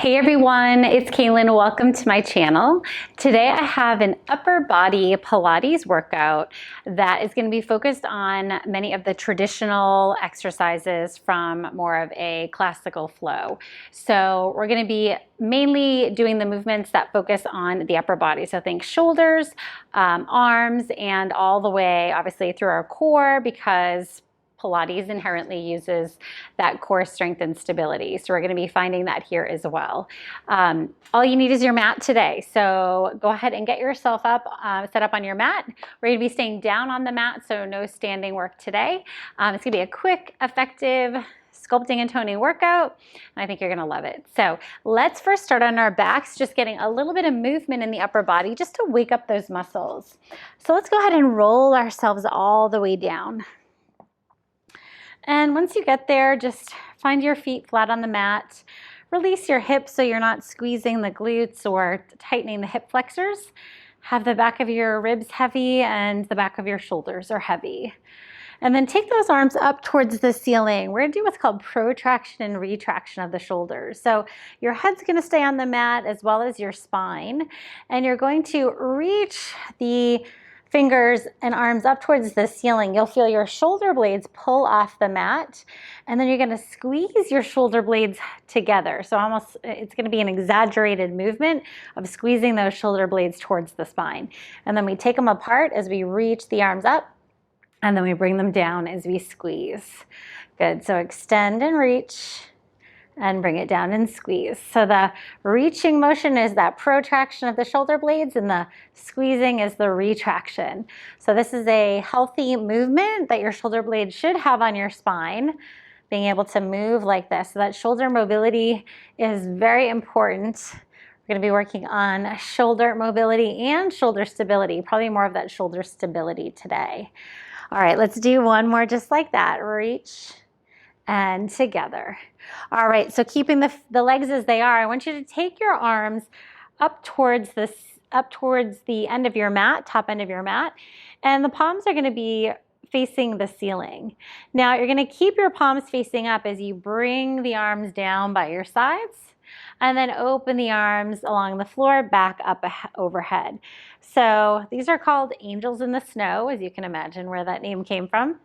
Hey everyone, it's Kaylin. Welcome to my channel. Today I have an upper body Pilates workout that is going to be focused on many of the traditional exercises from more of a classical flow. So we're going to be mainly doing the movements that focus on the upper body. So think shoulders, arms, and all the way obviously through our core, because Pilates inherently uses that core strength and stability. So we're going to be finding that here as well. All you need is your mat today. So go ahead and get yourself up, set up on your mat. We're going to be staying down on the mat, so no standing work today. It's going to be a quick, effective sculpting and toning workout, and I think you're going to love it. So let's first start on our backs, just getting a little bit of movement in the upper body just to wake up those muscles. So let's go ahead and roll ourselves all the way down. And once you get there, just find your feet flat on the mat. Release your hips so you're not squeezing the glutes or tightening the hip flexors. Have the back of your ribs heavy and the back of your shoulders are heavy. And then take those arms up towards the ceiling. We're going to do what's called protraction and retraction of the shoulders. So your head's going to stay on the mat as well as your spine. And you're going to reach the fingers and arms up towards the ceiling. You'll feel your shoulder blades pull off the mat, and then you're going to squeeze your shoulder blades together. So almost it's going to be an exaggerated movement of squeezing those shoulder blades towards the spine. And then we take them apart as we reach the arms up, and then we bring them down as we squeeze. Good. So extend and reach, and bring it down and squeeze. So the reaching motion is that protraction of the shoulder blades, and the squeezing is the retraction. So this is a healthy movement that your shoulder blades should have on your spine, being able to move like this. So that shoulder mobility is very important. We're going to be working on shoulder mobility and shoulder stability, probably more of that shoulder stability today. All right, let's do one more just like that. Reach and together. All right, so keeping the legs as they are, I want you to take your arms up towards the end of your mat, top end of your mat, and the palms are going to be facing the ceiling. Now you're going to keep your palms facing up as you bring the arms down by your sides, and then open the arms along the floor back up overhead. So these are called angels in the snow, as you can imagine where that name came from.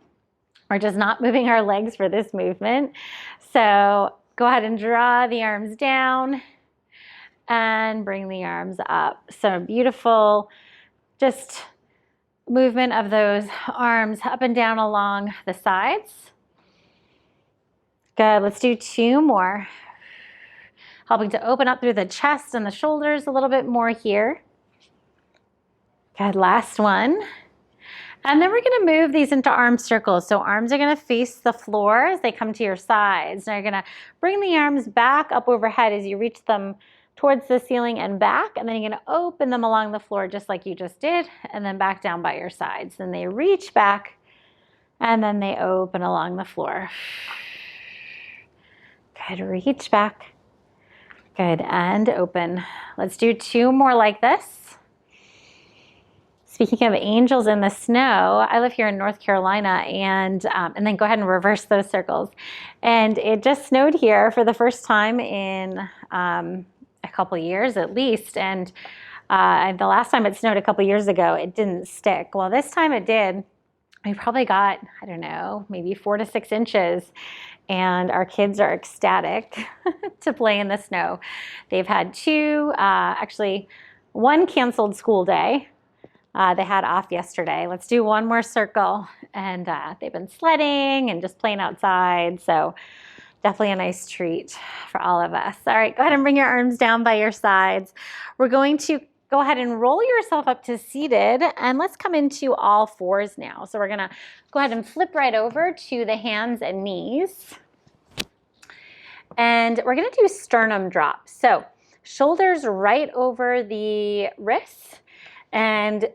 We're just not moving our legs for this movement. So go ahead and draw the arms down and bring the arms up. So beautiful, just movement of those arms up and down along the sides. Good, let's do two more. Helping to open up through the chest and the shoulders a little bit more here. Good, last one. And then we're going to move these into arm circles. So arms are going to face the floor as they come to your sides. Now you're going to bring the arms back up overhead as you reach them towards the ceiling and back. And then you're going to open them along the floor just like you just did, and then back down by your sides. Then they reach back, and then they open along the floor. Good, reach back. Good, and open. Let's do two more like this. Speaking of angels in the snow, I live here in North Carolina, and then go ahead and reverse those circles. And it just snowed here for the first time in a couple years at least. And the last time it snowed a couple years ago, it didn't stick. Well, this time it did. We probably got, I don't know, maybe 4 to 6 inches. And our kids are ecstatic to play in the snow. They've had actually one canceled school day. They had off yesterday. Let's do one more circle. And they've been sledding and just playing outside. So definitely a nice treat for all of us. All right, go ahead and bring your arms down by your sides. We're going to go ahead and roll yourself up to seated. And let's come into all fours now. So we're going to go ahead and flip right over to the hands and knees. And we're going to do sternum drops. So shoulders right over the wrists, and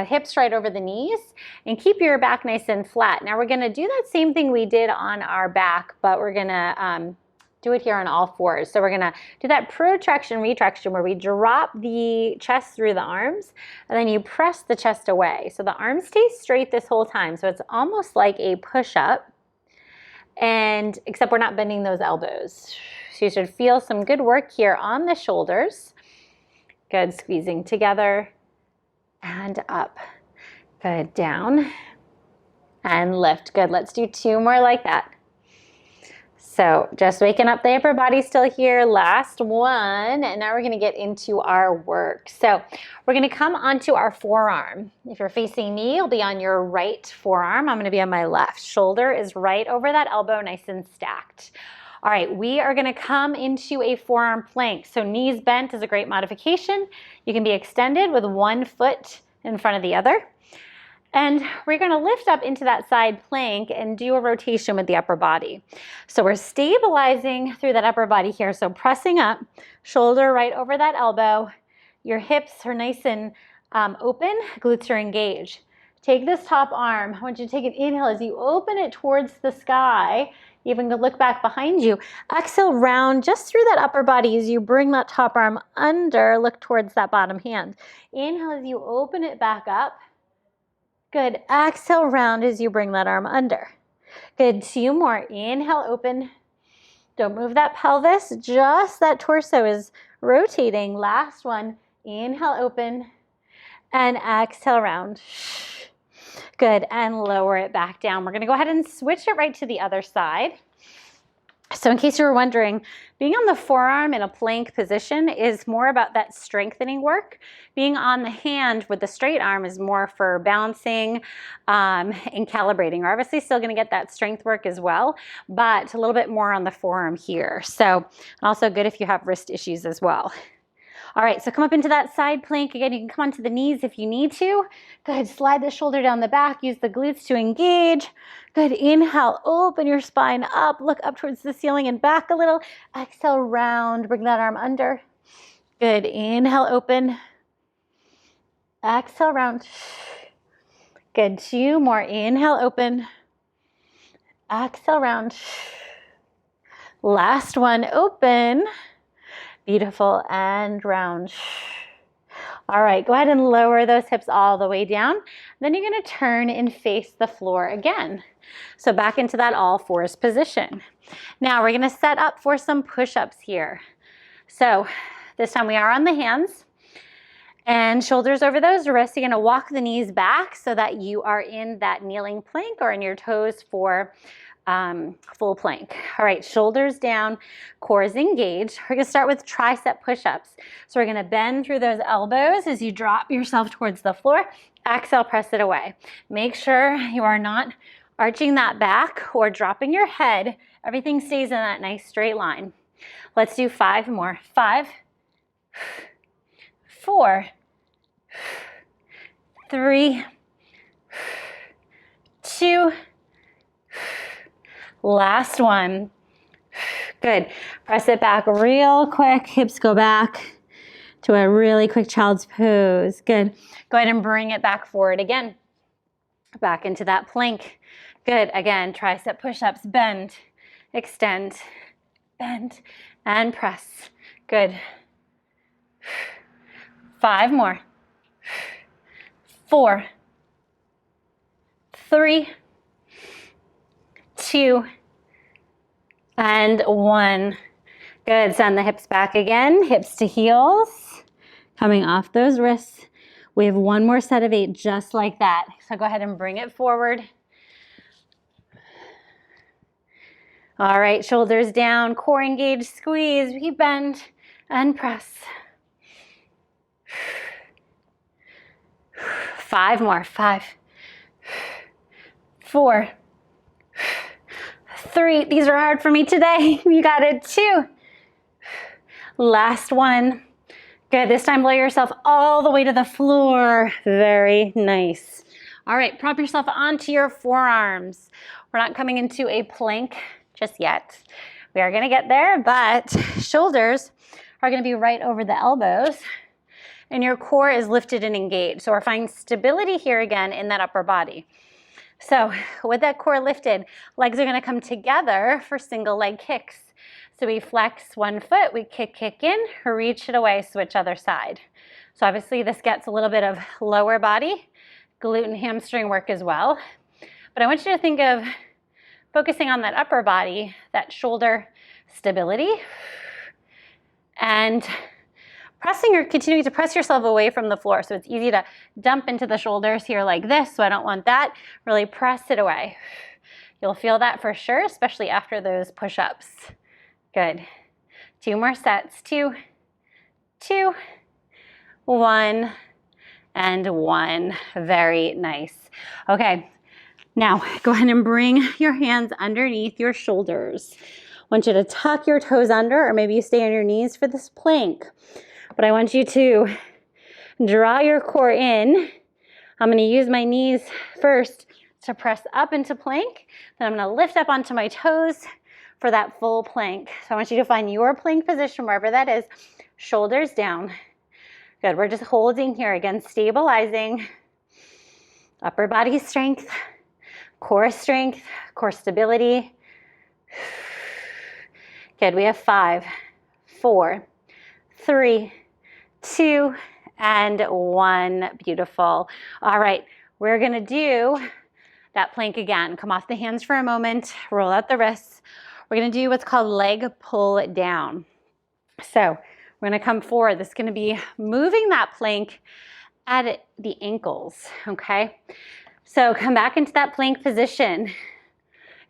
hips right over the knees, and keep your back nice and flat. Now we're going to do that same thing we did on our back, but we're going to do it here on all fours. So we're going to do that protraction retraction where we drop the chest through the arms, and then you press the chest away. So the arms stay straight this whole time. So it's almost like a push-up, and except we're not bending those elbows. So you should feel some good work here on the shoulders. Good, squeezing together and up. Good, down and lift. Good, let's do 2 more like that. So just waking up the upper body still here. Last one, and now we're gonna get into our work. So we're gonna come onto our forearm. If you're facing me, you'll be on your right forearm. I'm gonna be on my left. Shoulder is right over that elbow, nice and stacked. All right, we are gonna come into a forearm plank. So knees bent is a great modification. You can be extended with one foot in front of the other. And we're gonna lift up into that side plank and do a rotation with the upper body. So we're stabilizing through that upper body here. So pressing up, shoulder right over that elbow. Your hips are nice and open, glutes are engaged. Take this top arm. I want you to take an inhale as you open it towards the sky. Even look back behind you. Exhale, round just through that upper body as you bring that top arm under. Look towards that bottom hand. Inhale as you open it back up. Good. Exhale, round as you bring that arm under. Good. 2 more. Inhale, open. Don't move that pelvis. Just that torso is rotating. Last one. Inhale, open. And exhale, round. Good. And lower it back down. We're going to go ahead and switch it right to the other side. So in case you were wondering, being on the forearm in a plank position is more about that strengthening work. Being on the hand with the straight arm is more for balancing and calibrating. We're obviously still going to get that strength work as well, but a little bit more on the forearm here. So also good if you have wrist issues as well. All right, so come up into that side plank. Again, you can come onto the knees if you need to. Good, slide the shoulder down the back. Use the glutes to engage. Good, inhale, open your spine up. Look up towards the ceiling and back a little. Exhale, round, bring that arm under. Good, inhale, open. Exhale, round. Good, 2 more. Inhale, open. Exhale, round. Last one, open. Beautiful, and round. All right, go ahead and lower those hips all the way down. Then you're gonna turn and face the floor again. So back into that all fours position. Now we're gonna set up for some push-ups here. So this time we are on the hands and shoulders over those wrists. You're gonna walk the knees back so that you are in that kneeling plank or in your toes for full plank. All right, shoulders down, core is engaged. We're gonna start with tricep push-ups. So we're gonna bend through those elbows as you drop yourself towards the floor. Exhale, press it away. Make sure you are not arching that back or dropping your head. Everything stays in that nice straight line. Let's do 5 more. 5, 4, 3, 2, last one. Good. Press it back real quick. Hips go back to a really quick child's pose. Good. Go ahead and bring it back forward again. Back into that plank. Good. Again, tricep push-ups. Bend, extend, bend, and press. Good. 5 more. 4, 3, 2, and 1. Good. Send the hips back again. Hips to heels. Coming off those wrists. We have 1 more set of 8 just like that. So go ahead and bring it forward. All right, shoulders down, core engaged, squeeze. We bend and press. 5 more. 5, 4, 3. These are hard for me today. You got it. 2. Last one. Good. This time, lower yourself all the way to the floor. Very nice. All right, prop yourself onto your forearms. We're not coming into a plank just yet. We are going to get there, but shoulders are going to be right over the elbows. And your core is lifted and engaged. So we're finding stability here again in that upper body. So with that core lifted, legs are going to come together for single leg kicks. So we flex 1 foot, we kick in, reach it away, switch other side. So obviously this gets a little bit of lower body, glute and hamstring work as well. But I want you to think of focusing on that upper body, that shoulder stability, and pressing or continuing to press yourself away from the floor. So it's easy to dump into the shoulders here like this, so I don't want that. Really press it away. You'll feel that for sure, especially after those push-ups. Good. 2 more sets. 2, 2, 1, and 1. Very nice. Okay, now go ahead and bring your hands underneath your shoulders. I want you to tuck your toes under, or maybe you stay on your knees for this plank. But I want you to draw your core in. I'm going to use my knees first to press up into plank. Then I'm going to lift up onto my toes for that full plank. So I want you to find your plank position wherever that is. Shoulders down. Good. We're just holding here. Again, stabilizing. Upper body strength, core stability. Good. We have 5, 4, 3, 2, and 1. Beautiful. All right. We're going to do that plank again. Come off the hands for a moment. Roll out the wrists. We're going to do what's called leg pull down. So we're going to come forward. This is going to be moving that plank at the ankles, okay? So come back into that plank position.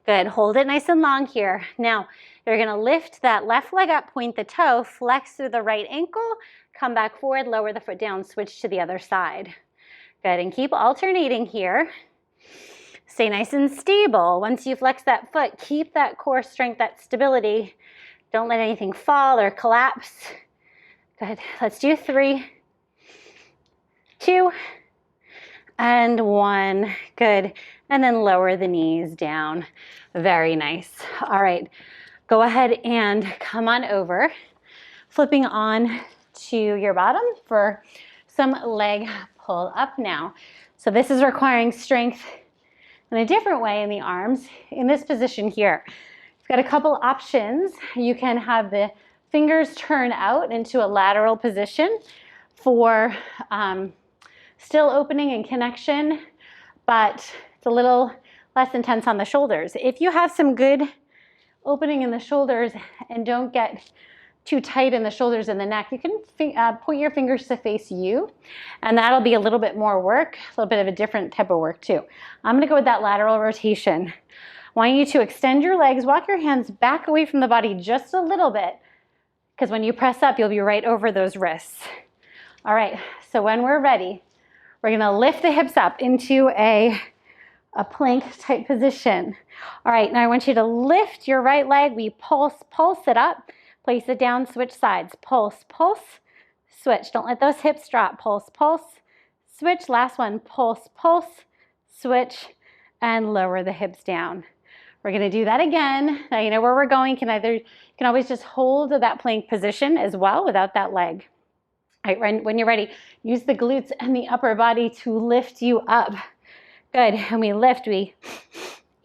Good. Hold it nice and long here. Now, you're going to lift that left leg up, point the toe, flex through the right ankle, come back forward, lower the foot down, switch to the other side. Good. And keep alternating here. Stay nice and stable. Once you flex that foot, keep that core strength, that stability. Don't let anything fall or collapse. Good. Let's do 3, 2, and 1. Good. And then lower the knees down. Very nice. All right. Go ahead and come on over. Flipping on to your bottom for some leg pull up now. So this is requiring strength in a different way in the arms. In this position here, you've got a couple options. You can have the fingers turn out into a lateral position for still opening and connection, but it's a little less intense on the shoulders. If you have some good opening in the shoulders and don't get too tight in the shoulders and the neck, you can point your fingers to face you, and that'll be a little bit more work, a little bit of a different type of work too. I'm going to go with that lateral rotation. I want you to extend your legs, walk your hands back away from the body just a little bit, because when you press up, you'll be right over those wrists. All right, so when we're ready, we're going to lift the hips up into a plank type position. All right, now I want you to lift your right leg. We pulse it up. Place it down, switch sides. Pulse, pulse, switch. Don't let those hips drop. Pulse, pulse, switch. Last one, pulse, pulse, switch, and lower the hips down. We're going to do that again. Now you know where we're going. You can always just hold that plank position as well without that leg. All right, when you're ready, use the glutes and the upper body to lift you up. Good. And we lift. We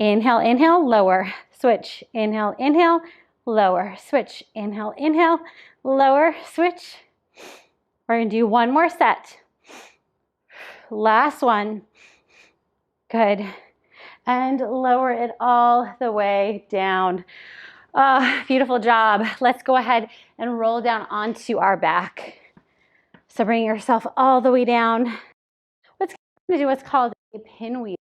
inhale, inhale, lower, switch. Inhale, inhale, lower, switch. Inhale, inhale, lower, switch. We're going to do one more set. Last one. Good. And lower it all the way down. Beautiful job. Let's go ahead and roll down onto our back. So bring yourself all the way down. Let's do what's called a pinwheel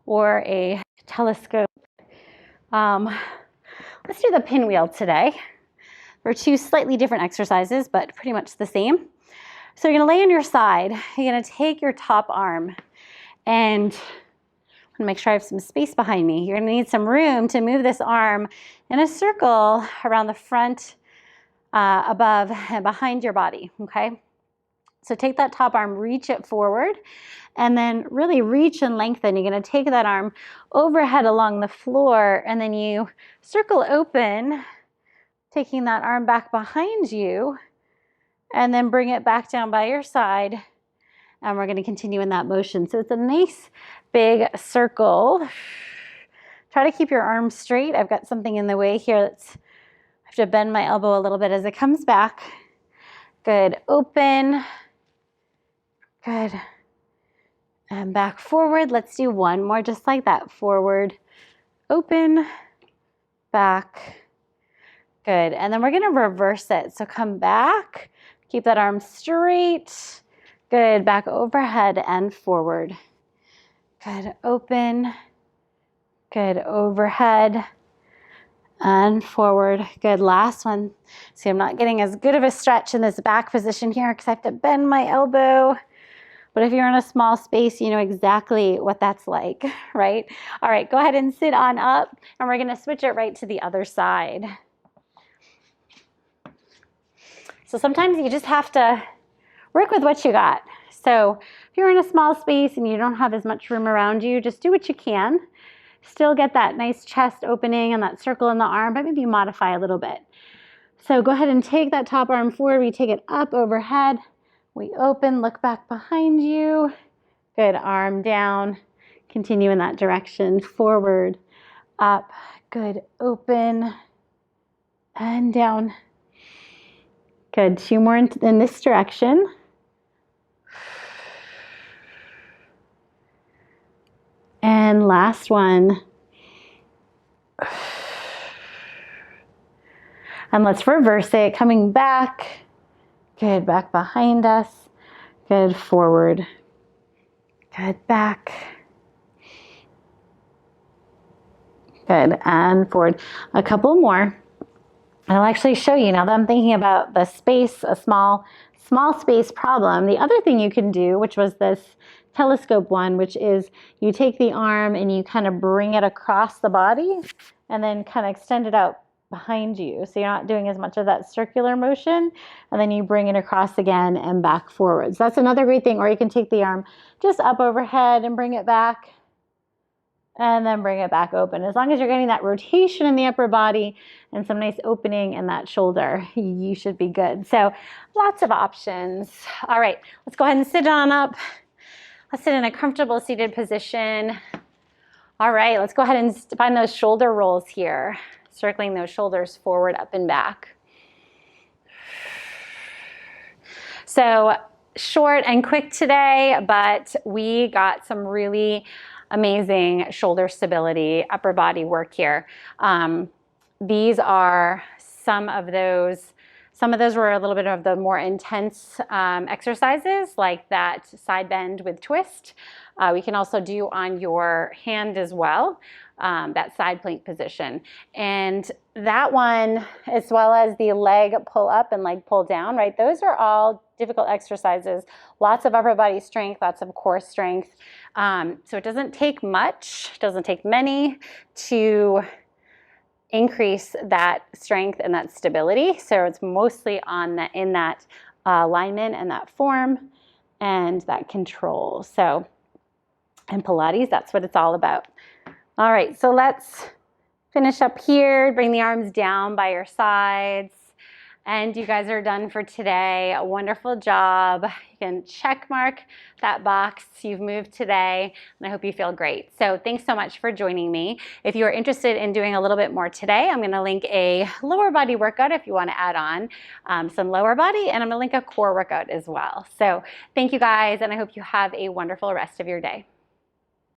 or a telescope. Let's do the pinwheel today. They're 2 slightly different exercises, but pretty much the same. So you're going to lay on your side. You're going to take your top arm and I'm going to make sure I have some space behind me. You're going to need some room to move this arm in a circle around the front, above, and behind your body, okay? So take that top arm, reach it forward, and then really reach and lengthen. You're going to take that arm overhead along the floor, and then you circle open, taking that arm back behind you, and then bring it back down by your side, and we're going to continue in that motion. So it's a nice big circle. Try to keep your arms straight. I've got something in the way here I have to bend my elbow a little bit as it comes back. Good. Open. Good. And back forward. Let's do one more just like that. Forward, open, back. Good. And then we're going to reverse it. So come back, keep that arm straight. Good. Back overhead and forward. Good. Open. Good. Overhead and forward. Good. Last one. See, I'm not getting as good of a stretch in this back position here because I have to bend my elbow. But if you're in a small space, you know exactly what that's like, right? All right, go ahead and sit on up, and we're going to switch it right to the other side. So sometimes you just have to work with what you got. So if you're in a small space and you don't have as much room around you, just do what you can. Still get that nice chest opening and that circle in the arm, but maybe modify a little bit. So go ahead and take that top arm forward. We take it up overhead. We open, look back behind you. Good, arm down. Continue in that direction, forward, up. Good, open and down. Good, 2 more in this direction. And last one. And let's reverse it, coming back. Good, back behind us. Good, forward. Good, back. Good, and forward. A couple more. I'll actually show you now that I'm thinking about the space, a small space problem. The other thing you can do, which was this telescope one, which is you take the arm and you kind of bring it across the body and then kind of extend it out behind you. So you're not doing as much of that circular motion, and then you bring it across again and back forwards. That's another great thing. Or you can take the arm just up overhead and bring it back, and then bring it back open. As long as you're getting that rotation in the upper body and some nice opening in that shoulder, you should be good. So lots of options. All right, let's go ahead and sit on up. Let's sit in a comfortable seated position. All right, let's go ahead and find those shoulder rolls here. Circling those shoulders forward, up and back. So short and quick today, but we got some really amazing shoulder stability, upper body work here. These are some of those were a little bit of the more intense exercises, like that side bend with twist. We can also do on your hand as well, that side plank position. And that one, as well as the leg pull up and leg pull down, right? Those are all difficult exercises. Lots of upper body strength, lots of core strength. So it doesn't take much, doesn't take many to increase that strength and that stability. So it's mostly in that alignment and that form and that control. So in Pilates, that's what it's all about. All right, so let's finish up here. Bring the arms down by your sides. And you guys are done for today. A wonderful job. You can check mark that box. You've moved today, and I hope you feel great. So thanks so much for joining me. If you are interested in doing a little bit more today, I'm gonna link a lower body workout if you wanna add on some lower body, and I'm gonna link a core workout as well. So thank you guys, and I hope you have a wonderful rest of your day.